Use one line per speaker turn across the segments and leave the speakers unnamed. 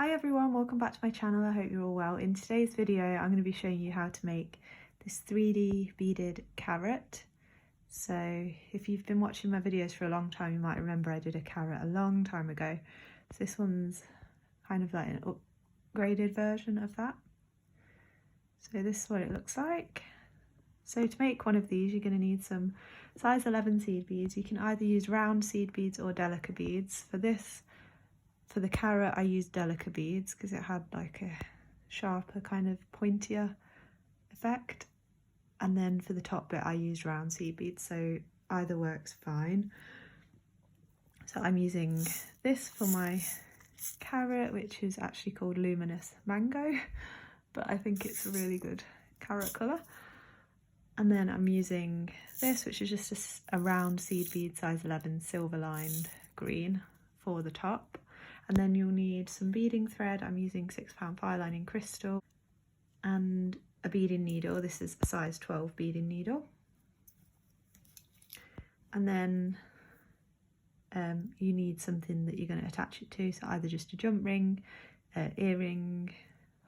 Hi everyone, welcome back to my channel. I hope you're all well. In today's video I'm going to be showing you how to make this 3D beaded carrot. So if you've been watching my videos for a long time, you might remember I did a carrot a long time ago. So this one's kind of like an upgraded version of that. So this is what it looks like. So to make one of these you're going to need some size 11 seed beads. You can either use round seed beads or delica beads. For the carrot I used delica beads because it had like a sharper kind of pointier effect, and then for the top bit I used round seed beads, so either works fine. So I'm using this for my carrot, which is actually called Luminous Mango, but I think it's a really good carrot colour. And then I'm using this, which is just a round seed bead size 11 silver lined green for the top. And then you'll need some beading thread. I'm using 6 pound fire lining crystal and a beading needle. This is a size 12 beading needle. And then you need something that you're going to attach it to, so either just a jump ring, earring,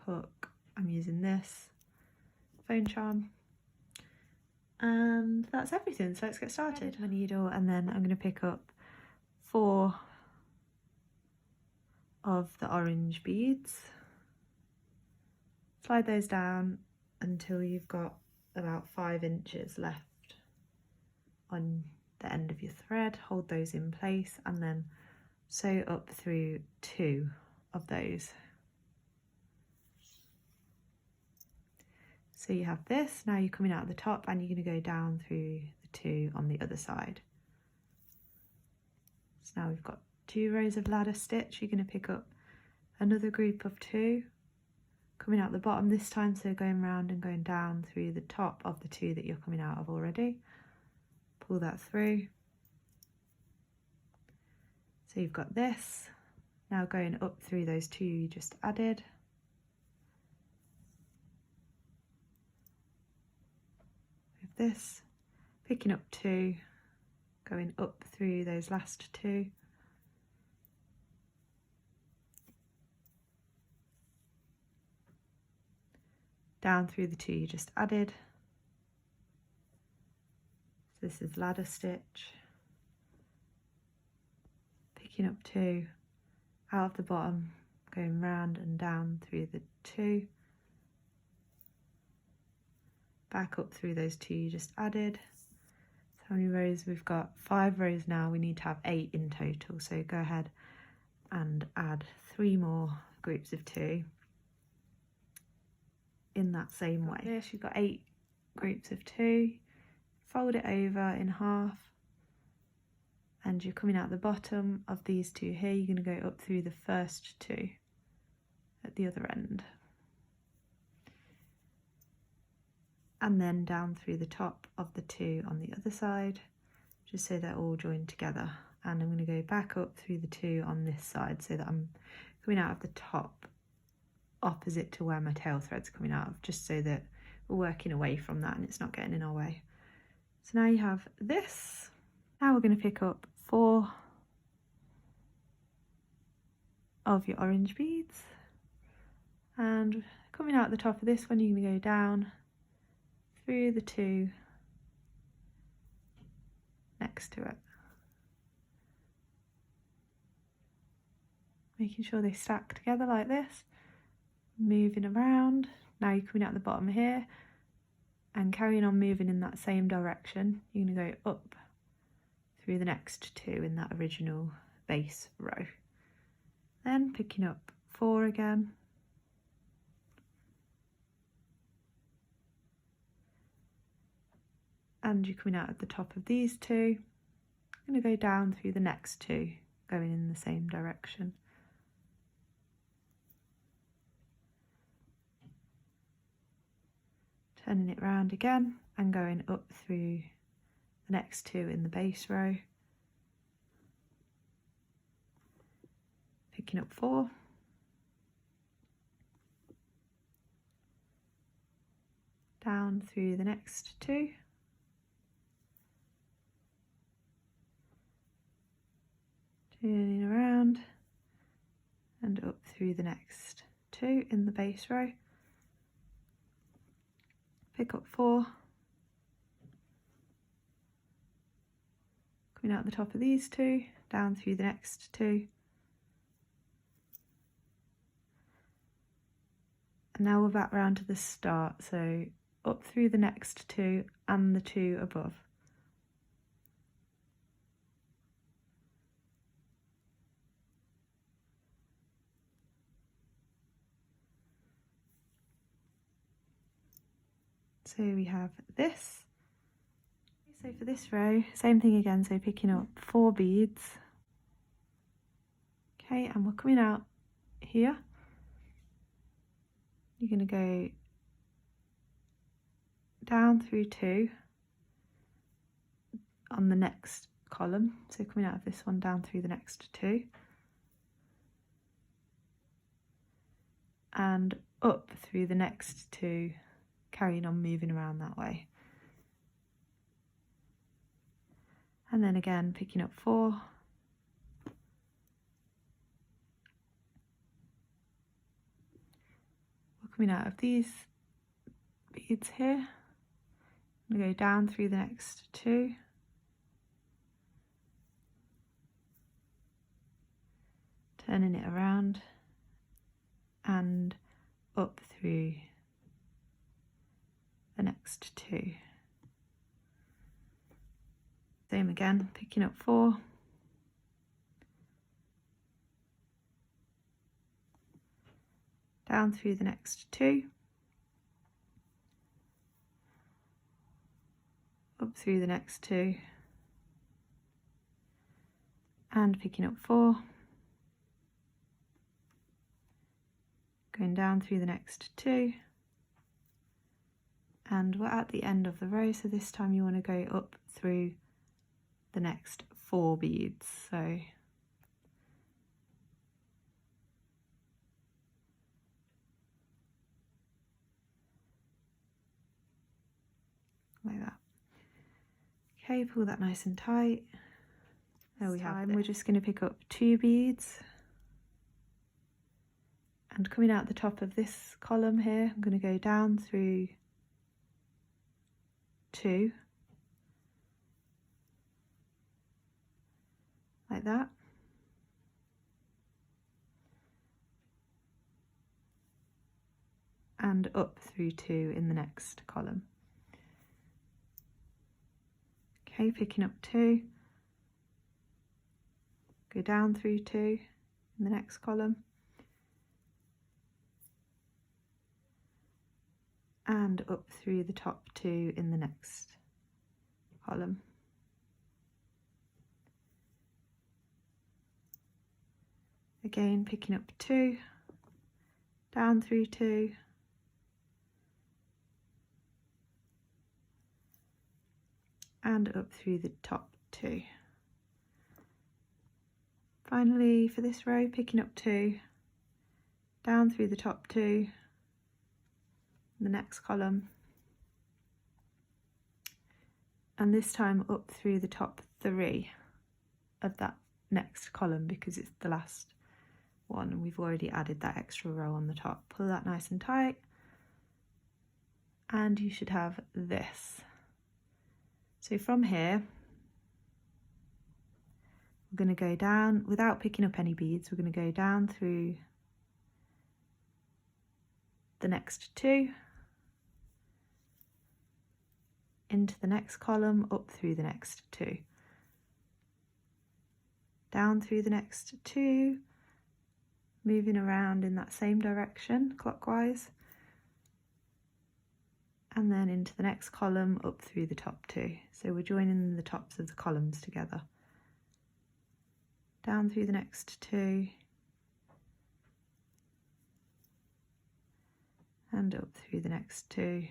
hook. I'm using this, phone charm, and that's everything. So let's get started. My needle, and then I'm going to pick up 4 of the orange beads, slide those down until you've got about 5 inches left on the end of your thread. Hold those in place and then sew up through 2 of those. So you have this, now you're coming out of the top and you're going to go down through the 2 on the other side. So now we've got 2 rows of ladder stitch. You're going to pick up another group of 2 coming out the bottom this time, so going round and going down through the top of the 2 that you're coming out of already. Pull that through. So you've got this, now going up through those 2 you just added. With this, picking up 2, going up through those last 2. Down through the 2 you just added. So this is ladder stitch. Picking up 2, out of the bottom, going round and down through the 2. Back up through those 2 you just added. So how many rows? We've got 5 rows now. We need to have 8 in total. So go ahead and add 3 more groups of 2. In that same way. This, you've got 8 groups of 2, fold it over in half, and you're coming out the bottom of these 2 here. You're going to go up through the first 2 at the other end, and then down through the top of the 2 on the other side, just so they're all joined together. And I'm going to go back up through the 2 on this side so that I'm coming out of the top opposite to where my tail thread's coming out of, just so that we're working away from that and it's not getting in our way. So now you have this. Now we're going to pick up 4 of your orange beads, and coming out the top of this one you're going to go down through the 2 next to it, making sure they stack together like this. Moving around, now you're coming out the bottom here and carrying on moving in that same direction. You're going to go up through the next 2 in that original base row, then picking up 4 again, and you're coming out at the top of these 2. I'm going to go down through the next 2 going in the same direction. Turning it round again and going up through the next 2 in the base row, picking up 4, down through the next 2, turning around and up through the next 2 in the base row. Pick up 4, coming out the top of these 2, down through the next 2, and now we're back round to the start, so up through the next 2 and the 2 above. So we have this. So for this row, same thing again, so picking up 4 beads. Okay, and we're coming out here. You're going to go down through 2 on the next column, so coming out of this one down through the next 2, and up through the next 2, carrying on moving around that way. And then again picking up 4, we're coming out of these beads here. I'm going to go down through the next 2, turning it around and up through the next 2. Same again, picking up 4, down through the next 2, up through the next 2, and picking up 4, going down through the next 2, and we're at the end of the row, so this time you want to go up through the next 4 beads. So like that. Okay, pull that nice and tight. There we have it. We're just going to pick up 2 beads, and coming out the top of this column here, I'm going to go down through 2, like that, and up through 2 in the next column. Okay, picking up 2, go down through 2 in the next column, and up through the top 2 in the next column. Again, picking up 2, down through 2, and up through the top 2. Finally, for this row, picking up 2, down through the top 2, the next column, and this time up through the top 3 of that next column, because it's the last one and we've already added that extra row on the top. Pull that nice and tight, and you should have this. So from here, we're going to go down without picking up any beads. We're going to go down through the next 2, into the next column, up through the next 2, down through the next 2, moving around in that same direction clockwise, and then into the next column, up through the top 2. So we're joining the tops of the columns together. Down through the next 2, and up through the next 2,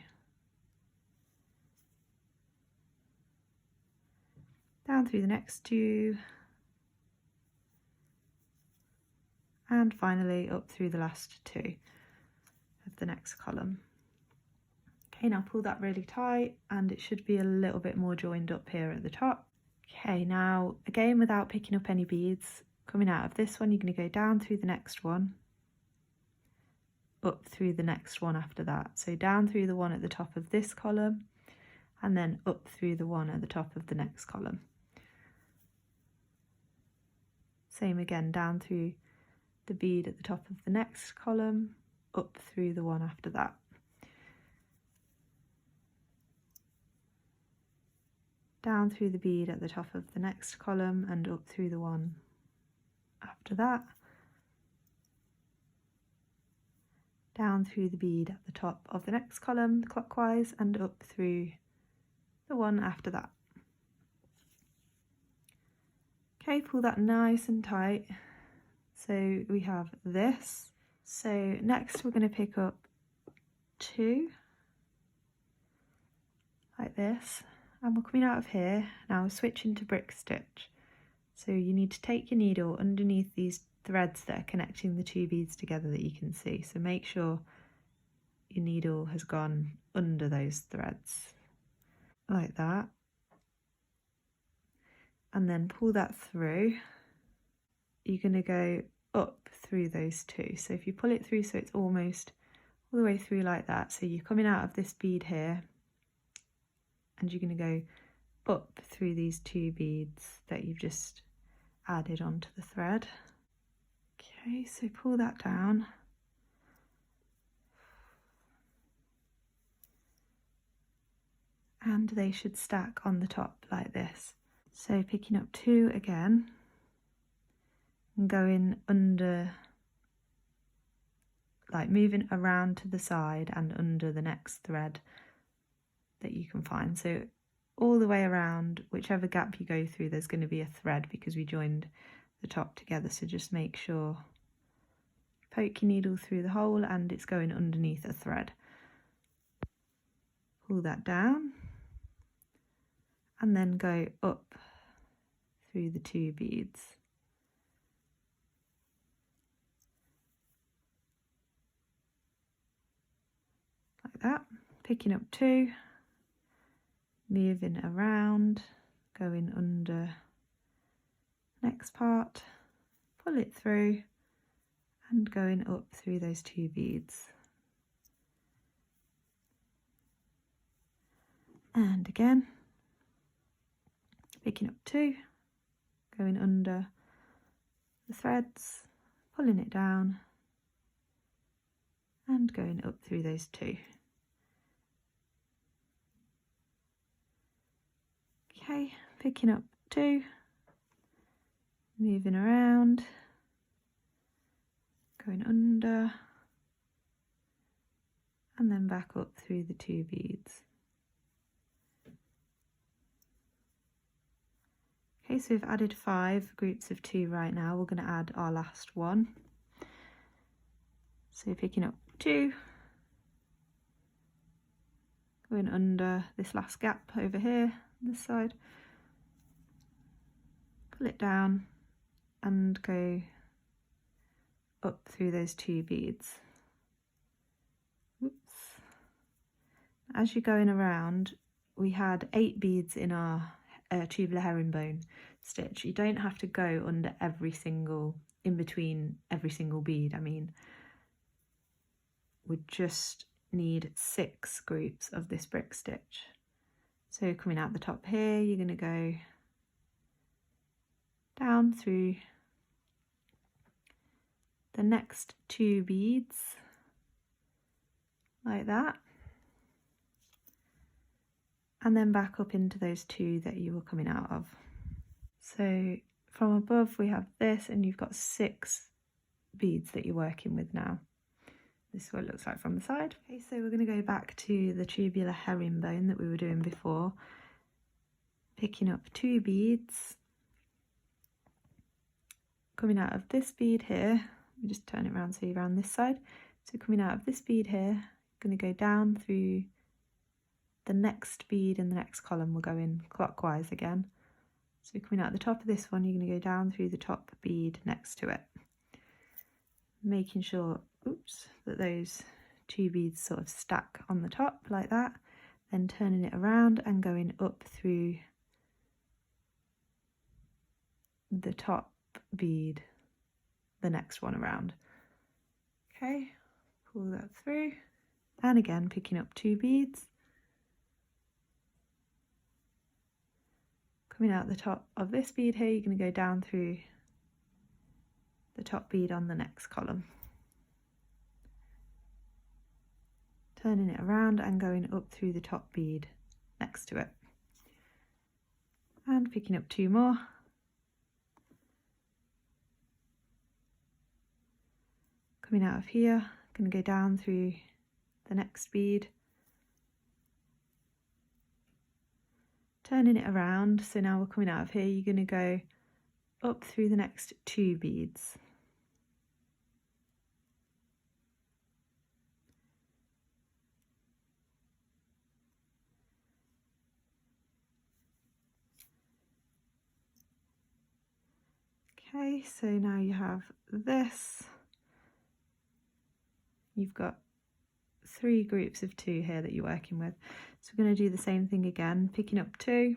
down through the next 2, and finally up through the last 2 of the next column. Okay, now pull that really tight, and it should be a little bit more joined up here at the top. Okay, now again, without picking up any beads, coming out of this one, you're going to go down through the next one, up through the next one after that. So down through the one at the top of this column, and then up through the one at the top of the next column. Same again, down through the bead at the top of the next column, up through the one after that. Down through the bead at the top of the next column and up through the one after that. Down through the bead at the top of the next column clockwise and up through the one after that. Okay, pull that nice and tight. So we have this. So next we're going to pick up 2 like this, and we're coming out of here. Now we're switching to brick stitch. So you need to take your needle underneath these threads that are connecting the 2 beads together that you can see. So make sure your needle has gone under those threads like that, and then pull that through. You're going to go up through those 2. So if you pull it through so it's almost all the way through like that, so you're coming out of this bead here and you're going to go up through these 2 beads that you've just added onto the thread. Okay, so pull that down. And they should stack on the top like this. So picking up 2 again and going under, like moving around to the side and under the next thread that you can find. So all the way around, whichever gap you go through, there's going to be a thread because we joined the top together. So just make sure, poke your needle through the hole and it's going underneath a thread. Pull that down and then go up through the 2 beads. Like that, picking up 2, moving around, going under next part, pull it through and going up through those 2 beads. And again, picking up 2, going under the threads, pulling it down and going up through those 2. Okay, picking up 2, moving around, going under and then back up through the 2 beads. Okay, so we've added 5 groups of 2 right now. We're going to add our last one. So picking up 2, going under this last gap over here, this side, pull it down and go up through those 2 beads. Oops. As you're going around, we had 8 beads in our tubular herringbone stitch. You don't have to go under every single, in between every single bead. I mean, we just need 6 groups of this brick stitch. So coming out the top here, you're going to go down through the next 2 beads like that, and then back up into those 2 that you were coming out of. So from above we have this, and you've got 6 beads that you're working with now. This is what it looks like from the side. Okay, so we're going to go back to the tubular herringbone that we were doing before, picking up 2 beads, coming out of this bead here. Let me just turn it around so you're around this side. So coming out of this bead here, going to go down through the next bead in the next column. We're going clockwise again. So coming out the top of this one, you're going to go down through the top bead next to it, making sure, oops, that those 2 beads sort of stack on the top like that, then turning it around and going up through the top bead the next one around. Okay, pull that through, and again picking up 2 beads, coming out the top of this bead here, you're going to go down through the top bead on the next column, turning it around and going up through the top bead next to it, and picking up 2 more, coming out of here, going to go down through the next bead, turning it around. So now we're coming out of here, you're going to go up through the next 2 beads, okay. So now you have this, you've got 3 groups of 2 here that you're working with. So we're going to do the same thing again, picking up 2.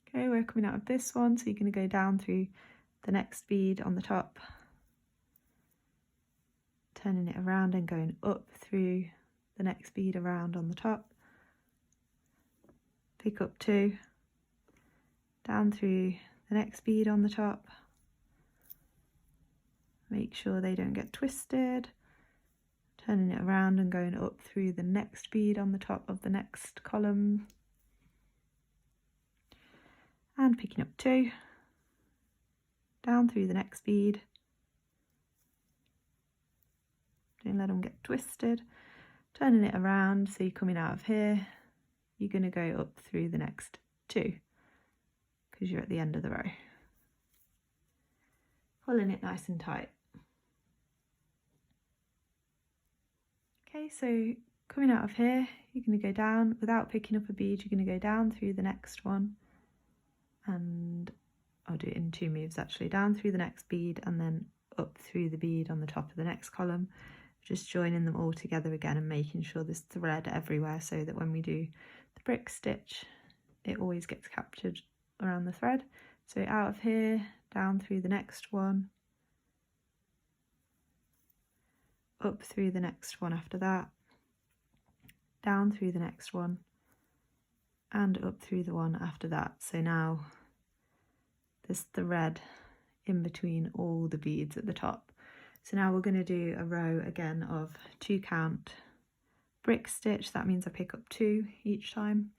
Okay, we're coming out of this one, so you're going to go down through the next bead on the top, turning it around and going up through the next bead around on the top, pick up 2, down through the next bead on the top, make sure they don't get twisted, turning it around and going up through the next bead on the top of the next column, and picking up 2, down through the next bead, don't let them get twisted, turning it around, so you're coming out of here, you're going to go up through the next 2 because you're at the end of the row, pulling it nice and tight. Okay, so coming out of here, you're going to go down without picking up a bead, you're going to go down through the next one, and I'll do it in 2 moves actually, down through the next bead and then up through the bead on the top of the next column, just joining them all together again and making sure there's thread everywhere so that when we do the brick stitch it always gets captured around the thread. So out of here, down through the next one, up through the next one after that, down through the next one, and up through the one after that. So now there's thread in between all the beads at the top. So now we're going to do a row again of 2 count brick stitch. That means I pick up 2 each time,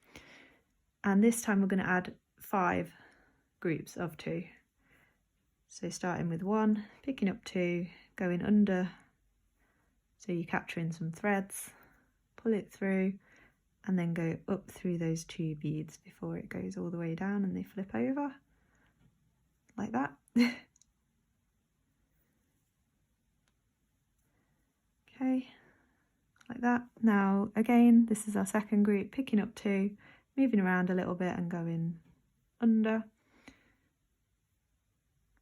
and this time we're going to add 5 groups of 2. So starting with 1, picking up 2, going under, so you're capturing some threads, pull it through, and then go up through those 2 beads before it goes all the way down and they flip over like that. Okay, like that. Now again, this is our second group, picking up 2, moving around a little bit and going under,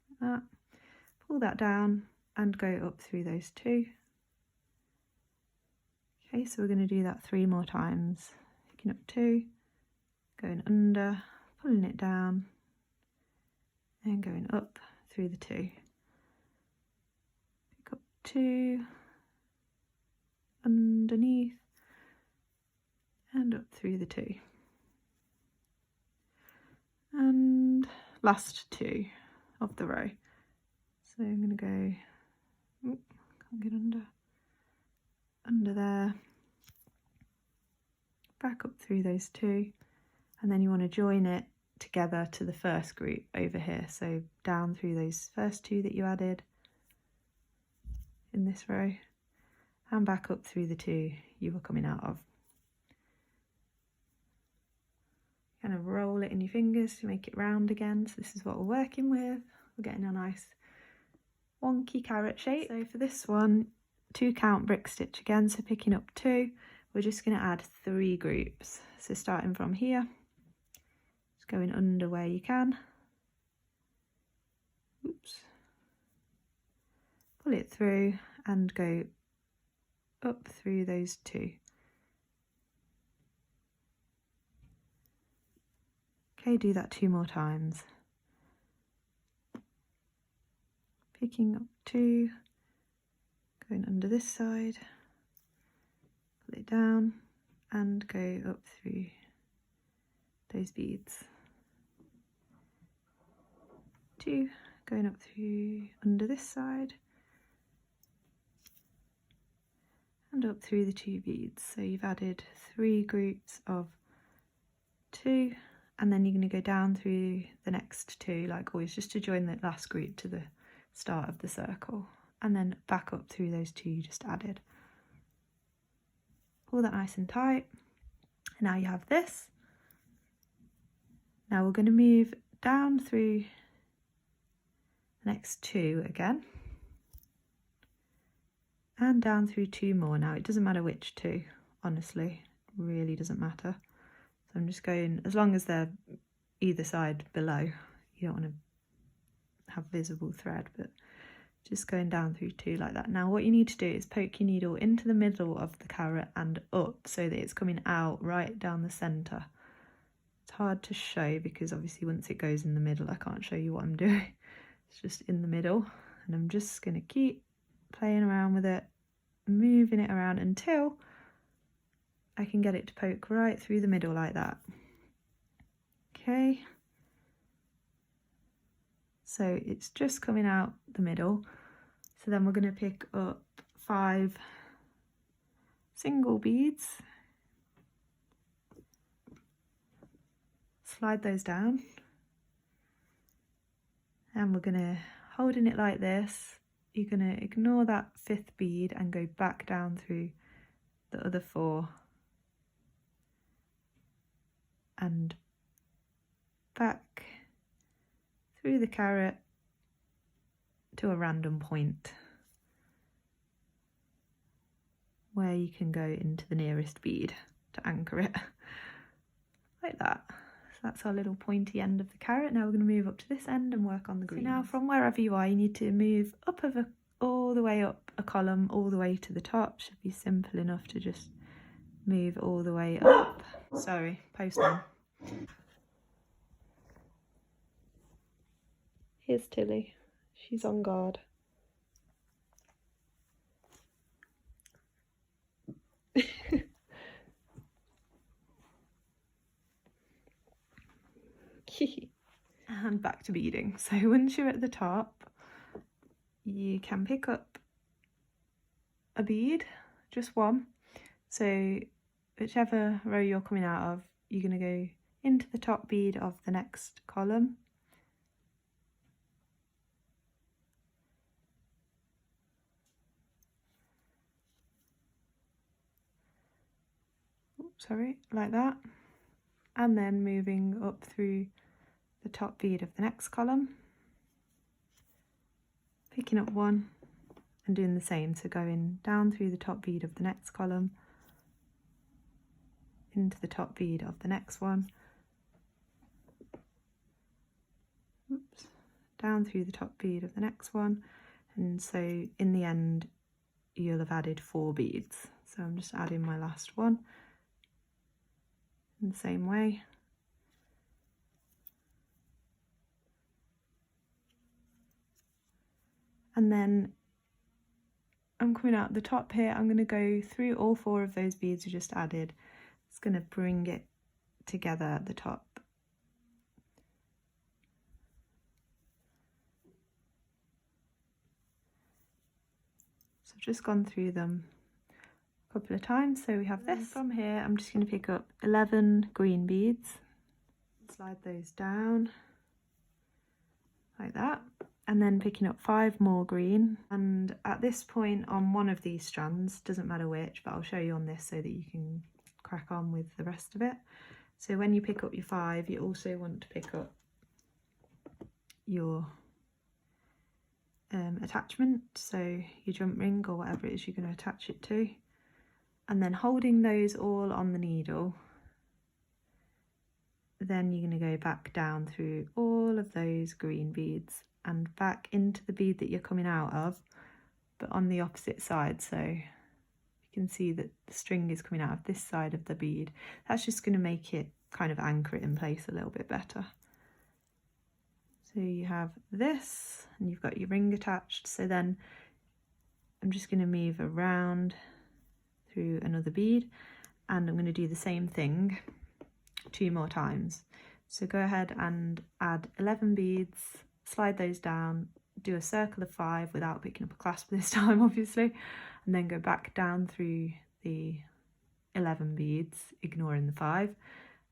like that. Pull that down and go up through those 2. Okay, so we're going to do that 3 more times, picking up 2, going under, pulling it down, and going up through the 2. Pick up 2, underneath, and up through the 2. And last 2 of the row. So I'm going to go, can't get under there, back up through those 2, and then you want to join it together to the first group over here. So down through those first 2 that you added in this row, and back up through the 2 you were coming out of. Kind of roll it in your fingers to make it round again. So this is what we're working with. We're getting a nice wonky carrot shape. So for this one, 2 count brick stitch again, so picking up 2, we're just going to add 3 groups. So starting from here, just going under where you can, oops, pull it through and go up through those 2. Okay, do that 2 more times. picking up 2, going under this side, pull it down and go up through those beads. 2, going up through under this side and up through the 2 beads. So you've added 3 groups of 2, and then you're going to go down through the next 2 like always, just to join the last group to the start of the circle, and then back up through those 2 you just added. Pull that nice and tight. Now you have this. Now we're going to move down through the next 2 again, and down through 2 more. Now it doesn't matter which 2, honestly, it really doesn't matter. So I'm just going, as long as they're either side below, you don't want to have visible thread, but just going down through 2 like that. Now what you need to do is poke your needle into the middle of the carrot and up, so that it's coming out right down the centre. It's hard to show because obviously once it goes in the middle I can't show you what I'm doing. It's just in the middle, and I'm just going to keep playing around with it, moving it around until I can get it to poke right through the middle like that. Okay, so it's just coming out the middle. So then we're going to pick up 5 single beads, slide those down, and we're going to, holding it like this, you're going to ignore that 5th bead and go back down through the other 4 and back through the carrot to a random point where you can go into the nearest bead to anchor it, like that. So that's our little pointy end of the carrot. Now we're going to move up to this end and work on the green. So now from wherever you are, you need to move up all the way up a column, all the way to the top. Should be simple enough to just move all the way up. Sorry, post on. Here's Tilly. She's on guard. And back to beading. So once you're at the top, you can pick up a bead, just one. So whichever row you're coming out of, you're going to go into the top bead of the next column. Sorry, like that, and then moving up through the top bead of the next column, picking up one and doing the same, so going down through the top bead of the next column, into the top bead of the next one, oops, down through the top bead of the next one, and so in the end you'll have added 4 beads. So I'm just adding my last one in the same way. And then I'm coming out the top here, I'm going to go through all 4 of those beads we just added. It's going to bring it together at the top. So I've just gone through them a couple of times. So we have this. From here I'm just going to pick up 11 green beads, slide those down like that, and then picking up 5 more green. And at this point on one of these strands, doesn't matter which, but I'll show you on this so that you can crack on with the rest of it. So when you pick up your 5, you also want to pick up your attachment, so your jump ring or whatever it is you're going to attach it to, and then holding those all on the needle, then you're going to go back down through all of those green beads and back into the bead that you're coming out of, but on the opposite side. So you can see that the string is coming out of this side of the bead. That's just going to make it kind of anchor it in place a little bit better. So you have this and you've got your ring attached. So then I'm just going to move around through another bead and I'm going to do the same thing 2 more times. So go ahead and add 11 beads, slide those down, do a circle of 5 without picking up a clasp this time obviously, and then go back down through the 11 beads, ignoring the 5,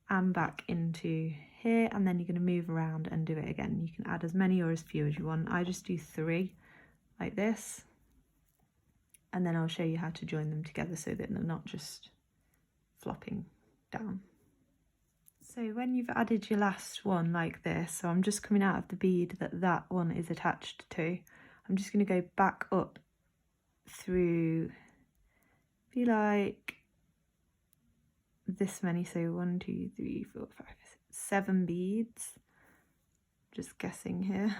and back into here, and then you're going to move around and do it again. You can add as many or as few as you want. I just do 3 like this, and then I'll show you how to join them together so that they're not just flopping down. So when you've added your last one like this, so I'm just coming out of the bead that one is attached to, I'm just going to go back up through, be like this many, so 1, 2, 3, 4, 5, 6, 7 beads, just guessing here,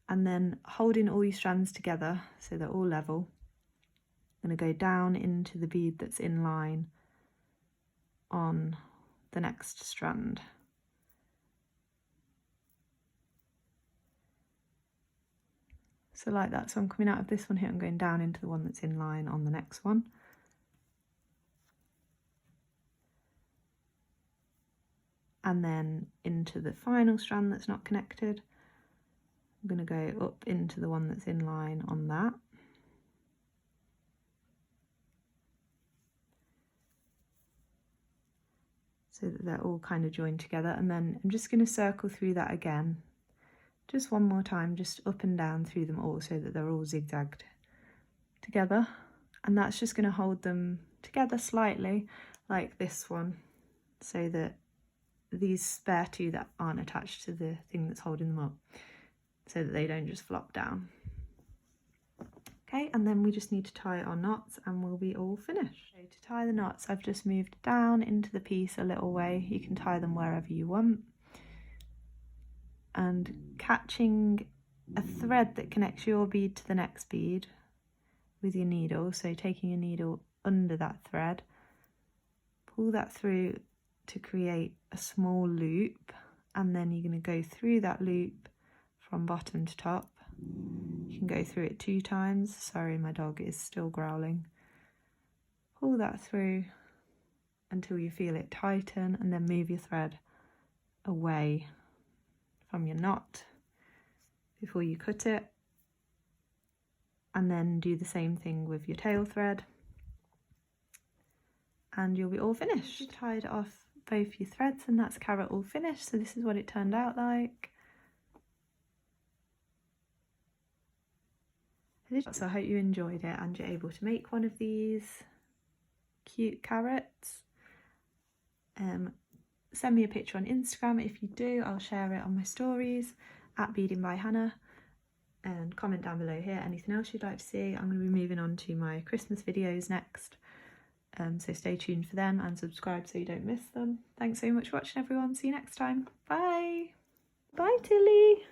and then holding all your strands together so they're all level. I'm going to go down into the bead that's in line on the next strand. So like that, so I'm coming out of this one here, I'm going down into the one that's in line on the next one. And then into the final strand that's not connected. I'm going to go up into the one that's in line on that. So that they're all kind of joined together, and then I'm just going to circle through that again, just one more time, just up and down through them all so that they're all zigzagged together, and that's just going to hold them together slightly like this one, so that these spare 2 that aren't attached to the thing that's holding them up, so that they don't just flop down. Okay, and then we just need to tie our knots and we'll be all finished. So to tie the knots, I've just moved down into the piece a little way. You can tie them wherever you want. And catching a thread that connects your bead to the next bead with your needle, so taking your needle under that thread, pull that through to create a small loop, and then you're going to go through that loop from bottom to top. You can go through it 2 times. Sorry, my dog is still growling. Pull that through until you feel it tighten, and then move your thread away from your knot before you cut it, and then do the same thing with your tail thread, and you'll be all finished. You tied off both your threads, and that's carrot all finished. So this is what it turned out like. So I hope you enjoyed it and you're able to make one of these cute carrots. Send me a picture on Instagram. If you do, I'll share it on my stories at Beading by Hannah, and comment down below here anything else you'd like to see. I'm going to be moving on to my Christmas videos next, so stay tuned for them and subscribe so you don't miss them. Thanks so much for watching, everyone. See you next time. Bye. Bye, Tilly.